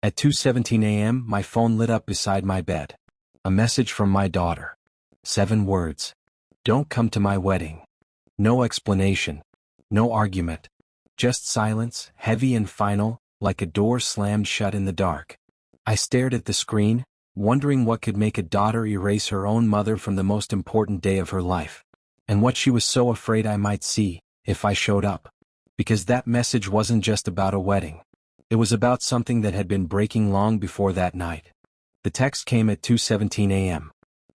At 2:17 a.m., my phone lit up beside my bed. A message from my daughter. 7 words. Don't come to my wedding. No explanation. No argument. Just silence, heavy and final, like a door slammed shut in the dark. I stared at the screen, wondering what could make a daughter erase her own mother from the most important day of her life. And what she was so afraid I might see, if I showed up. Because that message wasn't just about a wedding. It was about something that had been breaking long before that night. The text came at 2:17 a.m.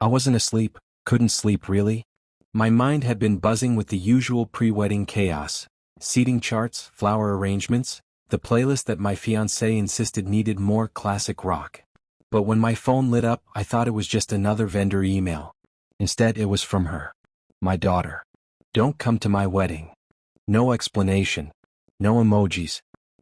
I wasn't asleep, couldn't sleep really. My mind had been buzzing with the usual pre-wedding chaos. Seating charts, flower arrangements, the playlist that my fiancé insisted needed more classic rock. But when my phone lit up, I thought it was just another vendor email. Instead, it was from her. My daughter. Don't come to my wedding. No explanation. No emojis.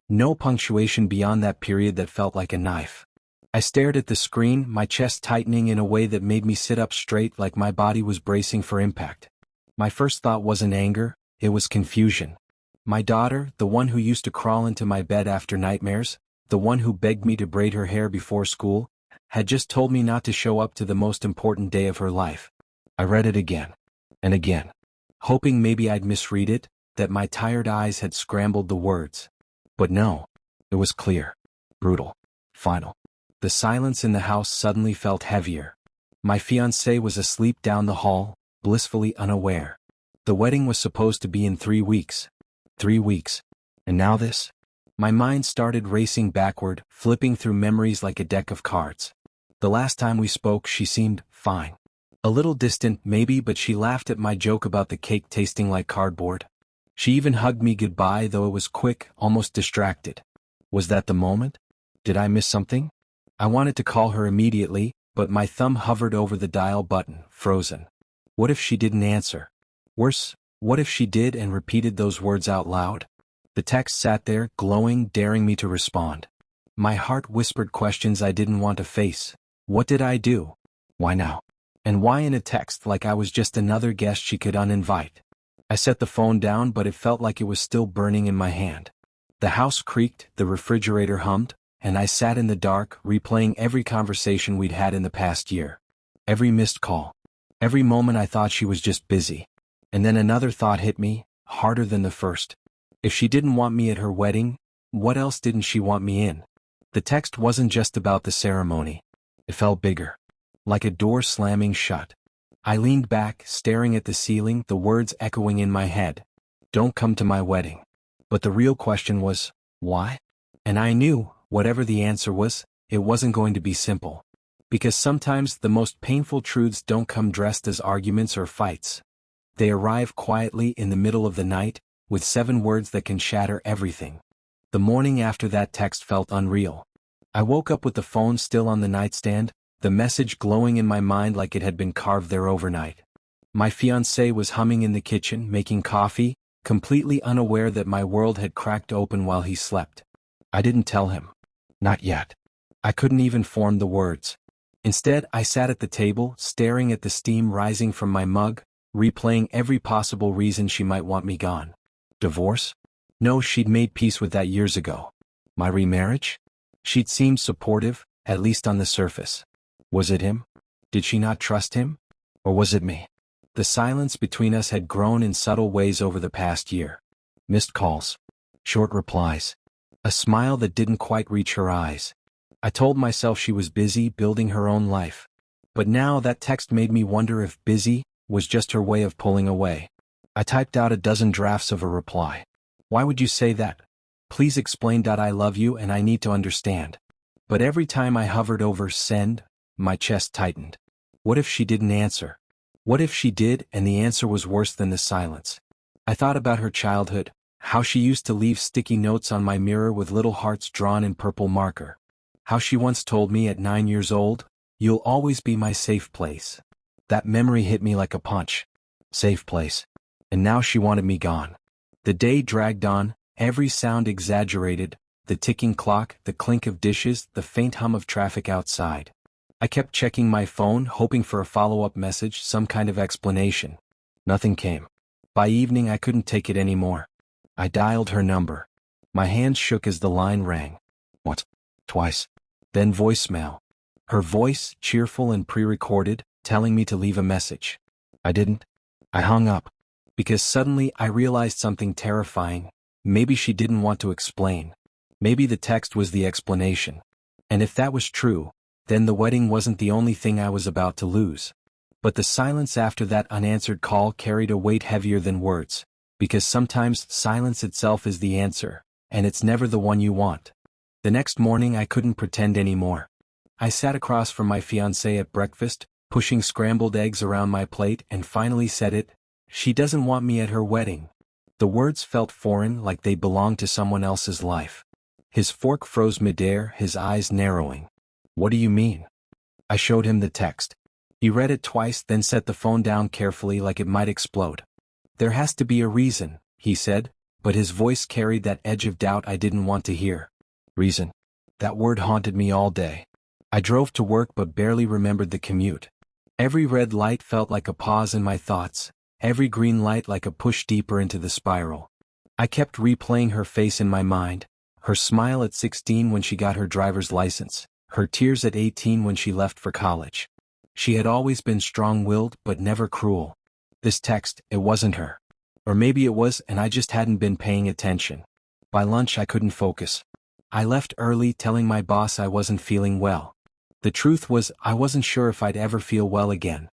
No punctuation beyond that period that felt like a knife. I stared at the screen, my chest tightening in a way that made me sit up straight like my body was bracing for impact. My first thought wasn't anger, it was confusion. My daughter, the one who used to crawl into my bed after nightmares, the one who begged me to braid her hair before school, had just told me not to show up to the most important day of her life. I read it again. And again. Hoping maybe I'd misread it, that my tired eyes had scrambled the words. But no. It was clear. Brutal. Final. The silence in the house suddenly felt heavier. My fiancé was asleep down the hall, blissfully unaware. The wedding was supposed to be in 3 weeks. 3 weeks. And now this? My mind started racing backward, flipping through memories like a deck of cards. The last time we spoke, she seemed fine. A little distant, maybe, but she laughed at my joke about the cake tasting like cardboard. She even hugged me goodbye, though it was quick, almost distracted. Was that the moment? Did I miss something? I wanted to call her immediately, but my thumb hovered over the dial button, frozen. What if she didn't answer? Worse, what if she did and repeated those words out loud? The text sat there, glowing, daring me to respond. My heart whispered questions I didn't want to face. What did I do? Why now? And why in a text like I was just another guest she could uninvite? I set the phone down, but it felt like it was still burning in my hand. The house creaked, the refrigerator hummed, and I sat in the dark, replaying every conversation we'd had in the past year. Every missed call. Every moment I thought she was just busy. And then another thought hit me, harder than the first. If she didn't want me at her wedding, what else didn't she want me in? The text wasn't just about the ceremony. It felt bigger. Like a door slamming shut. I leaned back, staring at the ceiling, the words echoing in my head. Don't come to my wedding. But the real question was, why? And I knew, whatever the answer was, it wasn't going to be simple. Because sometimes the most painful truths don't come dressed as arguments or fights. They arrive quietly in the middle of the night, with 7 words that can shatter everything. The morning after that text felt unreal. I woke up with the phone still on the nightstand, the message glowing in my mind like it had been carved there overnight. My fiancé was humming in the kitchen, making coffee, completely unaware that my world had cracked open while he slept. I didn't tell him. Not yet. I couldn't even form the words. Instead, I sat at the table, staring at the steam rising from my mug, replaying every possible reason she might want me gone. Divorce? No, she'd made peace with that years ago. My remarriage? She'd seemed supportive, at least on the surface. Was it him? Did she not trust him? Or was it me? The silence between us had grown in subtle ways over the past year. Missed calls. Short replies. A smile that didn't quite reach her eyes. I told myself she was busy building her own life. But now that text made me wonder if busy was just her way of pulling away. I typed out a dozen drafts of a reply. Why would you say that? Please explain. I love you and I need to understand. But every time I hovered over send, my chest tightened. What if she didn't answer? What if she did and the answer was worse than the silence? I thought about her childhood, how she used to leave sticky notes on my mirror with little hearts drawn in purple marker. How she once told me at 9 years old, "You'll always be my safe place." That memory hit me like a punch. Safe place. And now she wanted me gone. The day dragged on, every sound exaggerated, the ticking clock, the clink of dishes, the faint hum of traffic outside. I kept checking my phone, hoping for a follow-up message, some kind of explanation. Nothing came. By evening I couldn't take it anymore. I dialed her number. My hands shook as the line rang. What? Twice. Then voicemail. Her voice, cheerful and pre-recorded, telling me to leave a message. I didn't. I hung up. Because suddenly I realized something terrifying. Maybe she didn't want to explain. Maybe the text was the explanation. And if that was true, then the wedding wasn't the only thing I was about to lose. But the silence after that unanswered call carried a weight heavier than words, because sometimes silence itself is the answer, and it's never the one you want. The next morning I couldn't pretend anymore. I sat across from my fiancée at breakfast, pushing scrambled eggs around my plate, and finally said it. She doesn't want me at her wedding. The words felt foreign, like they belonged to someone else's life. His fork froze midair, his eyes narrowing. What do you mean? I showed him the text. He read it twice, then set the phone down carefully like it might explode. There has to be a reason, he said, but his voice carried that edge of doubt I didn't want to hear. Reason. That word haunted me all day. I drove to work but barely remembered the commute. Every red light felt like a pause in my thoughts, every green light like a push deeper into the spiral. I kept replaying her face in my mind, her smile at 16 when she got her driver's license, her tears at 18 when she left for college. She had always been strong-willed but never cruel. This text, it wasn't her. Or maybe it was, and I just hadn't been paying attention. By lunch I couldn't focus. I left early, telling my boss I wasn't feeling well. The truth was, I wasn't sure if I'd ever feel well again.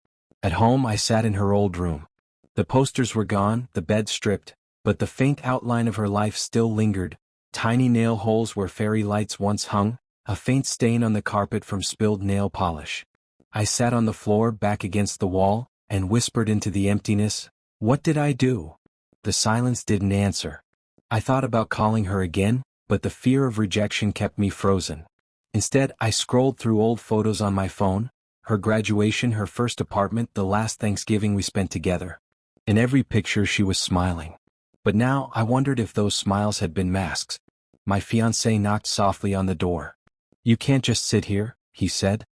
At home I sat in her old room. The posters were gone, the bed stripped, but the faint outline of her life still lingered, tiny nail holes where fairy lights once hung, a faint stain on the carpet from spilled nail polish. I sat on the floor back against the wall, and whispered into the emptiness, "What did I do?" The silence didn't answer. I thought about calling her again, but the fear of rejection kept me frozen. Instead, I scrolled through old photos on my phone, her graduation, her first apartment, the last Thanksgiving we spent together. In every picture she was smiling. But now I wondered if those smiles had been masks. My fiancé knocked softly on the door. "You can't just sit here," he said.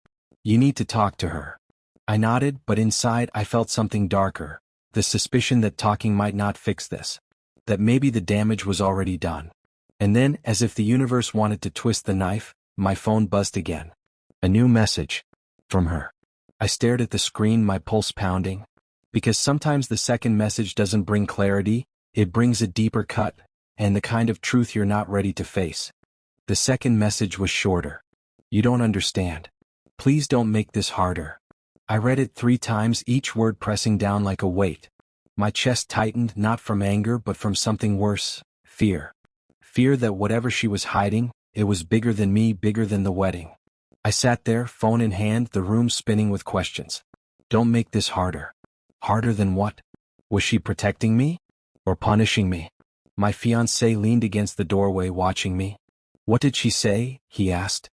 "You need to talk to her." I nodded, but inside I felt something darker, the suspicion that talking might not fix this. That maybe the damage was already done. And then, as if the universe wanted to twist the knife, my phone buzzed again. A new message. From her. I stared at the screen, my pulse pounding. Because sometimes the second message doesn't bring clarity, it brings a deeper cut, and the kind of truth you're not ready to face. The second message was shorter. "You don't understand. Please don't make this harder." I read it 3 times, each word pressing down like a weight. My chest tightened, not from anger but from something worse, fear. Fear that whatever she was hiding, it was bigger than me, bigger than the wedding. I sat there, phone in hand, the room spinning with questions. Don't make this harder. Harder than what? Was she protecting me? Or punishing me? My fiancé leaned against the doorway watching me. "What did she say?" he asked.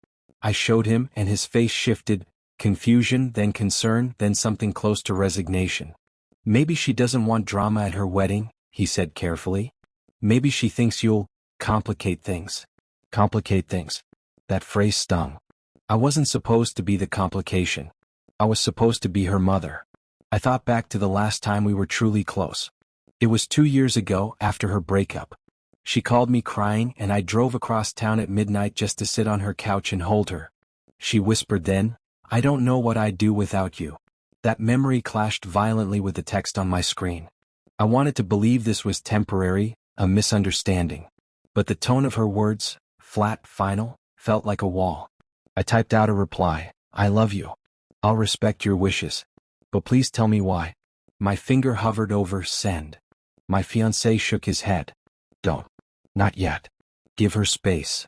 I showed him, and his face shifted, confusion, then concern, then something close to resignation. "Maybe she doesn't want drama at her wedding," he said carefully. "Maybe she thinks you'll complicate things." Complicate things. That phrase stung. I wasn't supposed to be the complication. I was supposed to be her mother. I thought back to the last time we were truly close. It was 2 years ago, after her breakup. She called me crying, and I drove across town at midnight just to sit on her couch and hold her. She whispered then, "I don't know what I'd do without you." That memory clashed violently with the text on my screen. I wanted to believe this was temporary, a misunderstanding. But the tone of her words, flat, final, felt like a wall. I typed out a reply, "I love you. I'll respect your wishes. But please tell me why." My finger hovered over send. My fiancé shook his head. "Don't. Not yet. Give her space."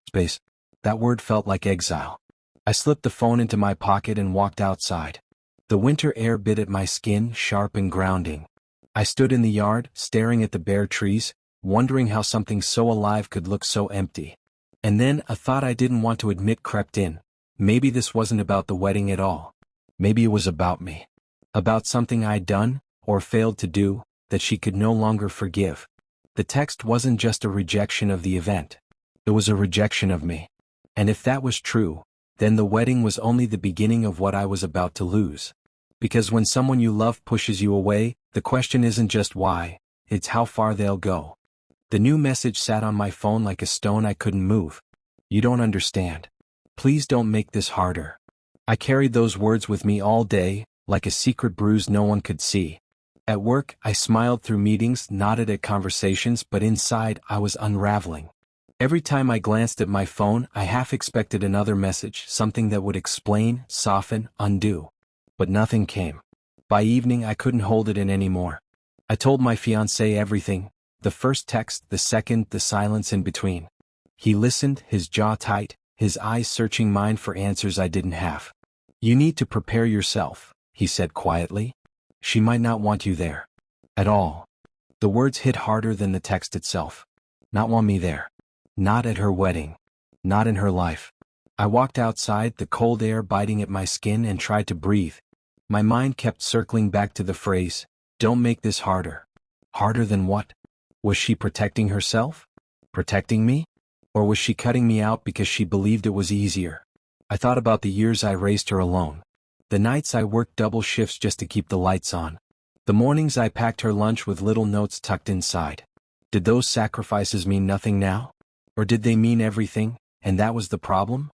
Space. That word felt like exile. I slipped the phone into my pocket and walked outside. The winter air bit at my skin, sharp and grounding. I stood in the yard, staring at the bare trees, wondering how something so alive could look so empty. And then a thought I didn't want to admit crept in. Maybe this wasn't about the wedding at all. Maybe it was about me. About something I'd done, or failed to do, that she could no longer forgive. The text wasn't just a rejection of the event. It was a rejection of me. And if that was true, then the wedding was only the beginning of what I was about to lose. Because when someone you love pushes you away, the question isn't just why, it's how far they'll go. The new message sat on my phone like a stone I couldn't move. You don't understand. Please don't make this harder. I carried those words with me all day, like a secret bruise no one could see. At work, I smiled through meetings, nodded at conversations, but inside, I was unraveling. Every time I glanced at my phone, I half expected another message, something that would explain, soften, undo. But nothing came. By evening, I couldn't hold it in anymore. I told my fiancé everything, the first text, the second, the silence in between. He listened, his jaw tight, his eyes searching mine for answers I didn't have. You need to prepare yourself, he said quietly. She might not want you there. At all. The words hit harder than the text itself. Not want me there. Not at her wedding. Not in her life. I walked outside, the cold air biting at my skin, and tried to breathe. My mind kept circling back to the phrase, "Don't make this harder." Harder than what? Was she protecting herself? Protecting me? Or was she cutting me out because she believed it was easier? I thought about the years I raised her alone. The nights I worked double shifts just to keep the lights on. The mornings I packed her lunch with little notes tucked inside. Did those sacrifices mean nothing now? Or did they mean everything, and that was the problem?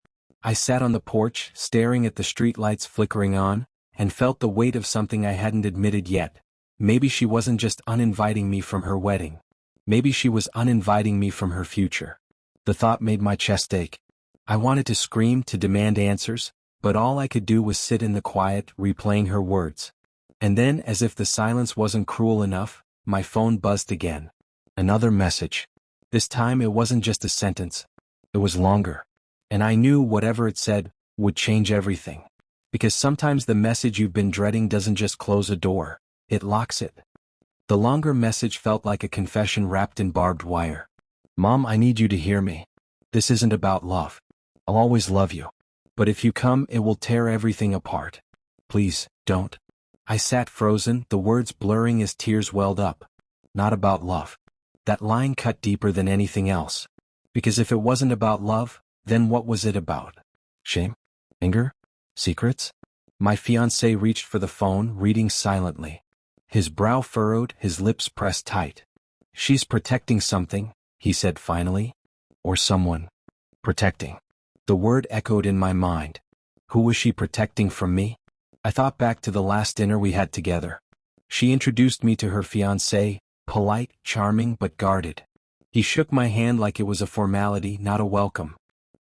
I sat on the porch, staring at the streetlights flickering on, and felt the weight of something I hadn't admitted yet. Maybe she wasn't just uninviting me from her wedding. Maybe she was uninviting me from her future. The thought made my chest ache. I wanted to scream, to demand answers, but all I could do was sit in the quiet, replaying her words. And then, as if the silence wasn't cruel enough, my phone buzzed again. Another message. This time it wasn't just a sentence. It was longer. And I knew whatever it said would change everything. Because sometimes the message you've been dreading doesn't just close a door, it locks it. The longer message felt like a confession wrapped in barbed wire. Mom, I need you to hear me. This isn't about love. I'll always love you. But if you come, it will tear everything apart. Please, don't. I sat frozen, the words blurring as tears welled up. Not about love. That line cut deeper than anything else. Because if it wasn't about love, then what was it about? Shame? Anger? Secrets? My fiancé reached for the phone, reading silently. His brow furrowed, his lips pressed tight. She's protecting something, he said finally. Or someone. Protecting. The word echoed in my mind. Who was she protecting from me? I thought back to the last dinner we had together. She introduced me to her fiancé, polite, charming, but guarded. He shook my hand like it was a formality, not a welcome.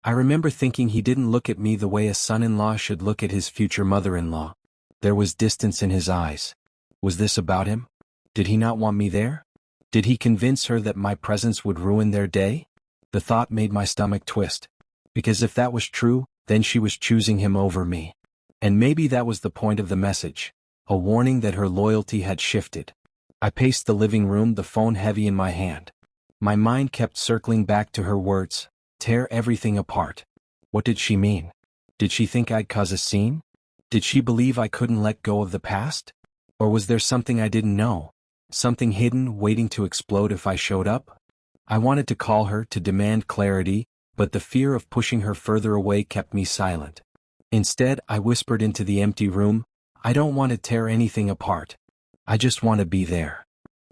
I remember thinking he didn't look at me the way a son-in-law should look at his future mother-in-law. There was distance in his eyes. Was this about him? Did he not want me there? Did he convince her that my presence would ruin their day? The thought made my stomach twist. Because if that was true, then she was choosing him over me. And maybe that was the point of the message, a warning that her loyalty had shifted. I paced the living room, the phone heavy in my hand. My mind kept circling back to her words, tear everything apart. What did she mean? Did she think I'd cause a scene? Did she believe I couldn't let go of the past? Or was there something I didn't know? Something hidden, waiting to explode if I showed up? I wanted to call her, to demand clarity, but the fear of pushing her further away kept me silent. Instead, I whispered into the empty room, I don't want to tear anything apart. I just want to be there.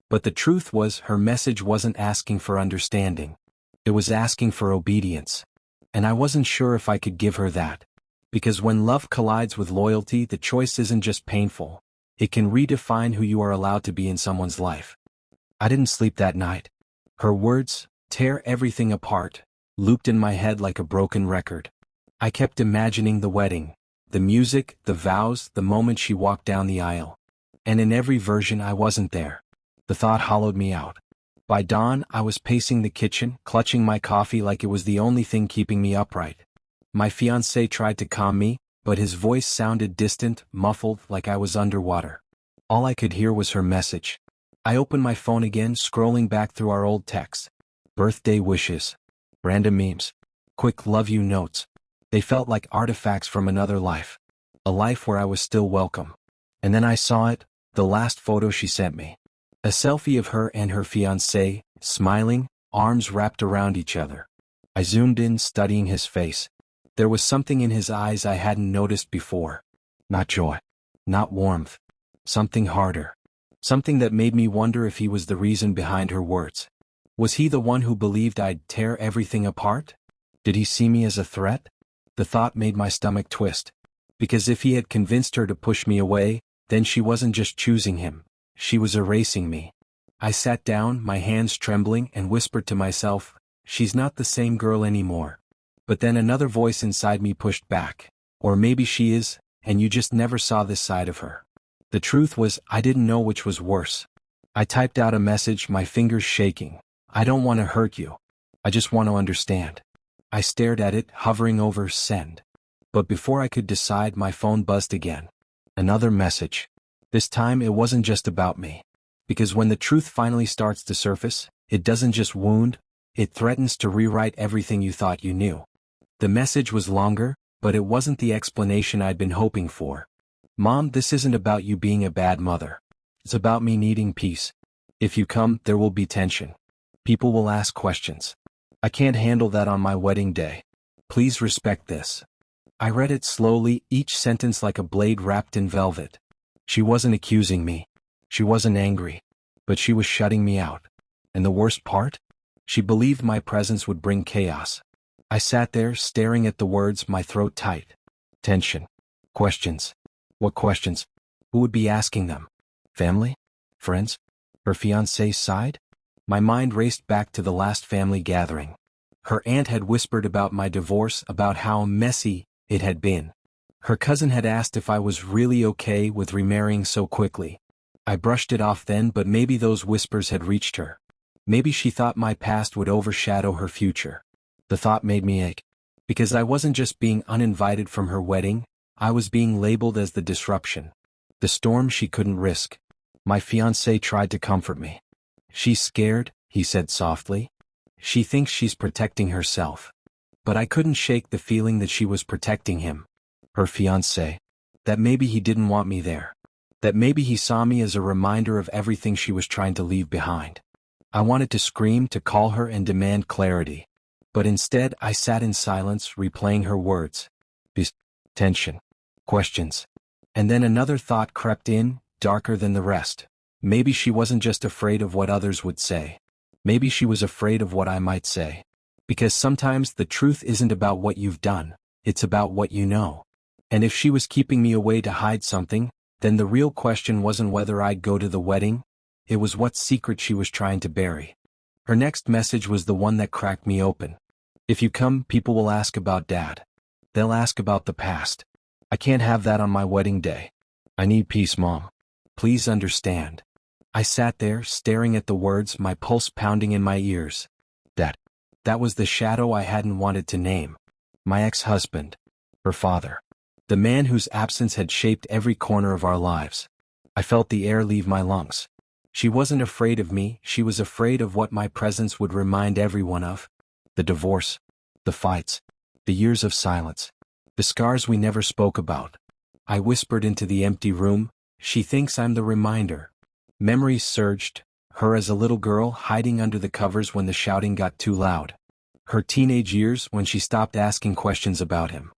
But the truth was, her message wasn't asking for understanding. It was asking for obedience. And I wasn't sure if I could give her that. Because when love collides with loyalty, the choice isn't just painful. It can redefine who you are allowed to be in someone's life. I didn't sleep that night. Her words, tear everything apart, looped in my head like a broken record. I kept imagining the wedding, the music, the vows, the moment she walked down the aisle. And in every version I wasn't there. The thought hollowed me out. By dawn, I was pacing the kitchen, clutching my coffee like it was the only thing keeping me upright. My fiancé tried to calm me, but his voice sounded distant, muffled, like I was underwater. All I could hear was her message. I opened my phone again, scrolling back through our old texts. Birthday wishes. Random memes. Quick love you notes. They felt like artifacts from another life. A life where I was still welcome. And then I saw it, the last photo she sent me. A selfie of her and her fiancé, smiling, arms wrapped around each other. I zoomed in, studying his face. There was something in his eyes I hadn't noticed before. Not joy. Not warmth. Something harder. Something that made me wonder if he was the reason behind her words. Was he the one who believed I'd tear everything apart? Did he see me as a threat? The thought made my stomach twist. Because if he had convinced her to push me away, then she wasn't just choosing him, she was erasing me. I sat down, my hands trembling, and whispered to myself, she's not the same girl anymore. But then another voice inside me pushed back. Or maybe she is, and you just never saw this side of her. The truth was, I didn't know which was worse. I typed out a message, my fingers shaking. I don't want to hurt you. I just want to understand. I stared at it, hovering over send. But before I could decide, my phone buzzed again. Another message. This time it wasn't just about me. Because when the truth finally starts to surface, it doesn't just wound, it threatens to rewrite everything you thought you knew. The message was longer, but it wasn't the explanation I'd been hoping for. Mom, this isn't about you being a bad mother. It's about me needing peace. If you come, there will be tension. People will ask questions. I can't handle that on my wedding day. Please respect this. I read it slowly, each sentence like a blade wrapped in velvet. She wasn't accusing me. She wasn't angry. But she was shutting me out. And the worst part? She believed my presence would bring chaos. I sat there, staring at the words, my throat tight. Tension. Questions. What questions? Who would be asking them? Family? Friends? Her fiancé's side? My mind raced back to the last family gathering. Her aunt had whispered about my divorce, about how messy it had been. Her cousin had asked if I was really okay with remarrying so quickly. I brushed it off then, but maybe those whispers had reached her. Maybe she thought my past would overshadow her future. The thought made me ache. Because I wasn't just being uninvited from her wedding, I was being labeled as the disruption. The storm she couldn't risk. My fiancé tried to comfort me. She's scared, he said softly. She thinks she's protecting herself. But I couldn't shake the feeling that she was protecting him. Her fiancé. That maybe he didn't want me there. That maybe he saw me as a reminder of everything she was trying to leave behind. I wanted to scream, to call her and demand clarity. But instead I sat in silence, replaying her words. Tension. Questions. And then another thought crept in, darker than the rest. Maybe she wasn't just afraid of what others would say. Maybe she was afraid of what I might say. Because sometimes the truth isn't about what you've done, it's about what you know. And if she was keeping me away to hide something, then the real question wasn't whether I'd go to the wedding, it was what secret she was trying to bury. Her next message was the one that cracked me open. If you come, people will ask about Dad. They'll ask about the past. I can't have that on my wedding day. I need peace, Mom. Please understand. I sat there, staring at the words, my pulse pounding in my ears. That was the shadow I hadn't wanted to name. My ex-husband. Her father. The man whose absence had shaped every corner of our lives. I felt the air leave my lungs. She wasn't afraid of me, she was afraid of what my presence would remind everyone of. The divorce. The fights. The years of silence. The scars we never spoke about. I whispered into the empty room, she thinks I'm the reminder. Memories surged, her as a little girl hiding under the covers when the shouting got too loud. Her teenage years when she stopped asking questions about him.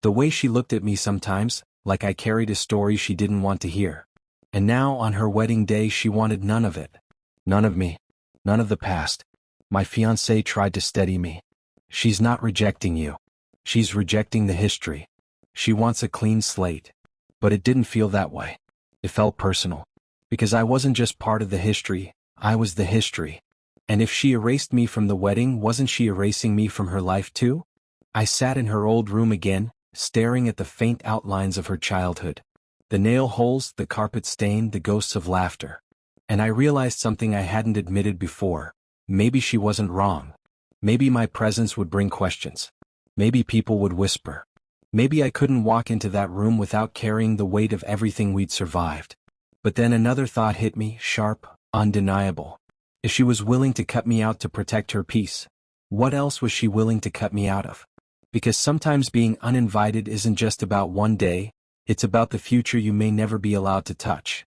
The way she looked at me sometimes, like I carried a story she didn't want to hear. And now on her wedding day she wanted none of it. None of me. None of the past. My fiancé tried to steady me. She's not rejecting you. She's rejecting the history. She wants a clean slate. But it didn't feel that way. It felt personal. Because I wasn't just part of the history, I was the history. And if she erased me from the wedding, wasn't she erasing me from her life too? I sat in her old room again, staring at the faint outlines of her childhood. The nail holes, the carpet stain, the ghosts of laughter. And I realized something I hadn't admitted before. Maybe she wasn't wrong. Maybe my presence would bring questions. Maybe people would whisper. Maybe I couldn't walk into that room without carrying the weight of everything we'd survived. But then another thought hit me, sharp, undeniable. If she was willing to cut me out to protect her peace, what else was she willing to cut me out of? Because sometimes being uninvited isn't just about one day, it's about the future you may never be allowed to touch.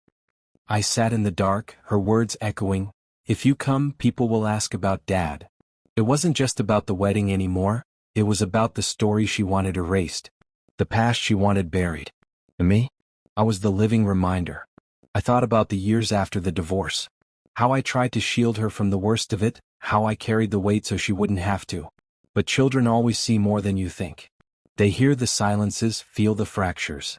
I sat in the dark, her words echoing, if you come, people will ask about Dad. It wasn't just about the wedding anymore, it was about the story she wanted erased, the past she wanted buried. And me? I was the living reminder. I thought about the years after the divorce. How I tried to shield her from the worst of it, how I carried the weight so she wouldn't have to. But children always see more than you think. They hear the silences, feel the fractures.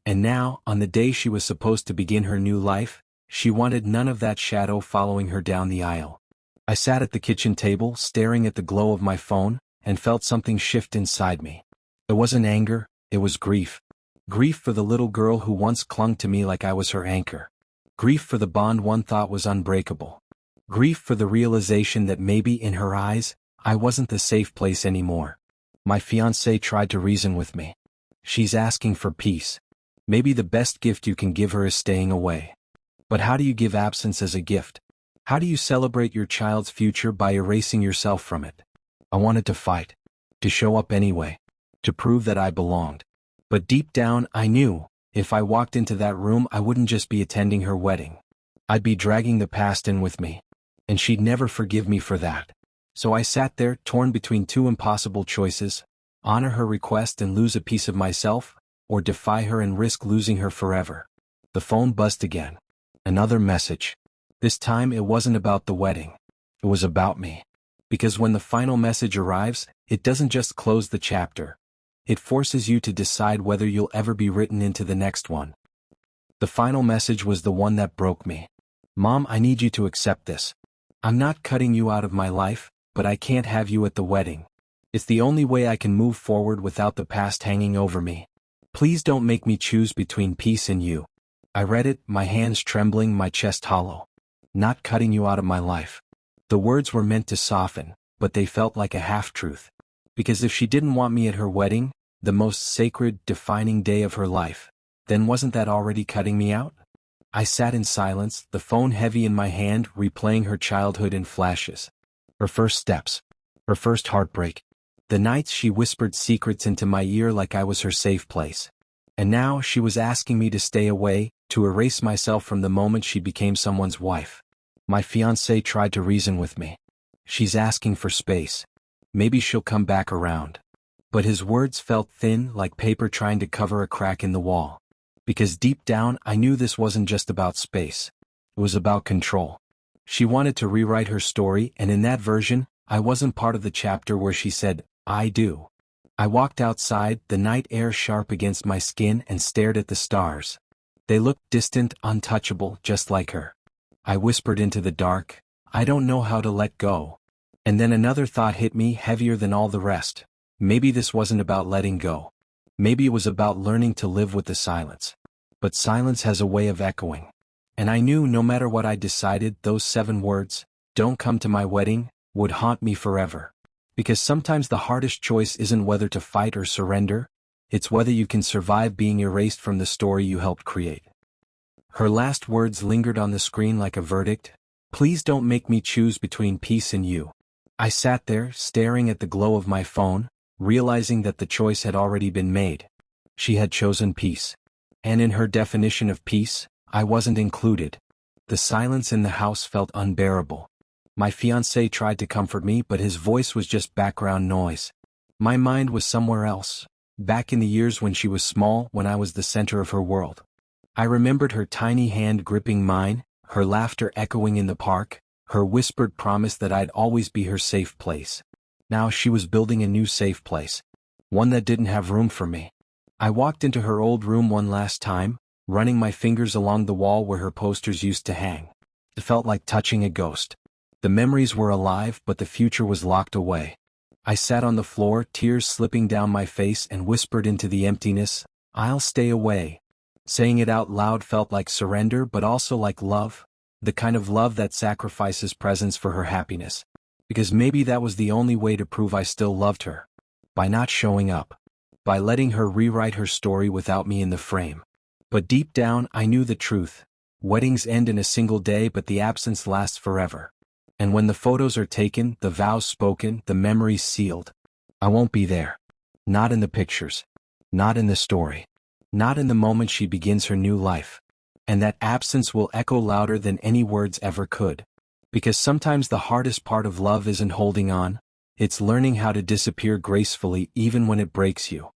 And now, on the day she was supposed to begin her new life, she wanted none of that shadow following her down the aisle. I sat at the kitchen table, staring at the glow of my phone, and felt something shift inside me. It wasn't anger, it was grief. Grief for the little girl who once clung to me like I was her anchor. Grief for the bond one thought was unbreakable. Grief for the realization that maybe in her eyes, I wasn't the safe place anymore. My fiancé tried to reason with me. She's asking for peace. Maybe the best gift you can give her is staying away. But how do you give absence as a gift? How do you celebrate your child's future by erasing yourself from it? I wanted to fight. To show up anyway. To prove that I belonged. But deep down, I knew, if I walked into that room I wouldn't just be attending her wedding. I'd be dragging the past in with me. And she'd never forgive me for that. So I sat there, torn between two impossible choices: honor her request and lose a piece of myself, or defy her and risk losing her forever. The phone buzzed again. Another message. This time it wasn't about the wedding. It was about me. Because when the final message arrives, it doesn't just close the chapter. It forces you to decide whether you'll ever be written into the next one. The final message was the one that broke me. Mom, I need you to accept this. I'm not cutting you out of my life, but I can't have you at the wedding. It's the only way I can move forward without the past hanging over me. Please don't make me choose between peace and you. I read it, my hands trembling, my chest hollow. Not cutting you out of my life. The words were meant to soften, but they felt like a half-truth. Because if she didn't want me at her wedding, the most sacred, defining day of her life, then wasn't that already cutting me out? I sat in silence, the phone heavy in my hand, replaying her childhood in flashes. Her first steps. Her first heartbreak. The nights she whispered secrets into my ear like I was her safe place. And now she was asking me to stay away, to erase myself from the moment she became someone's wife. My fiancé tried to reason with me. She's asking for space. Maybe she'll come back around. But his words felt thin, like paper trying to cover a crack in the wall. Because deep down I knew this wasn't just about space. It was about control. She wanted to rewrite her story, and in that version, I wasn't part of the chapter where she said, I do. I walked outside, the night air sharp against my skin, and stared at the stars. They looked distant, untouchable, just like her. I whispered into the dark, I don't know how to let go. And then another thought hit me, heavier than all the rest. Maybe this wasn't about letting go. Maybe it was about learning to live with the silence. But silence has a way of echoing. And I knew no matter what I decided, those 7 words, don't come to my wedding, would haunt me forever. Because sometimes the hardest choice isn't whether to fight or surrender, it's whether you can survive being erased from the story you helped create. Her last words lingered on the screen like a verdict. Please don't make me choose between peace and you. I sat there, staring at the glow of my phone, realizing that the choice had already been made. She had chosen peace. And in her definition of peace, I wasn't included. The silence in the house felt unbearable. My fiancé tried to comfort me, but his voice was just background noise. My mind was somewhere else, back in the years when she was small, when I was the center of her world. I remembered her tiny hand gripping mine, her laughter echoing in the park, her whispered promise that I'd always be her safe place. Now she was building a new safe place. One that didn't have room for me. I walked into her old room one last time, running my fingers along the wall where her posters used to hang. It felt like touching a ghost. The memories were alive, but the future was locked away. I sat on the floor, tears slipping down my face, and whispered into the emptiness, I'll stay away. Saying it out loud felt like surrender, but also like love. The kind of love that sacrifices presence for her happiness. Because maybe that was the only way to prove I still loved her. By not showing up. By letting her rewrite her story without me in the frame. But deep down, I knew the truth. Weddings end in a single day, but the absence lasts forever. And when the photos are taken, the vows spoken, the memories sealed, I won't be there. Not in the pictures. Not in the story. Not in the moment she begins her new life. And that absence will echo louder than any words ever could. Because sometimes the hardest part of love isn't holding on, it's learning how to disappear gracefully even when it breaks you.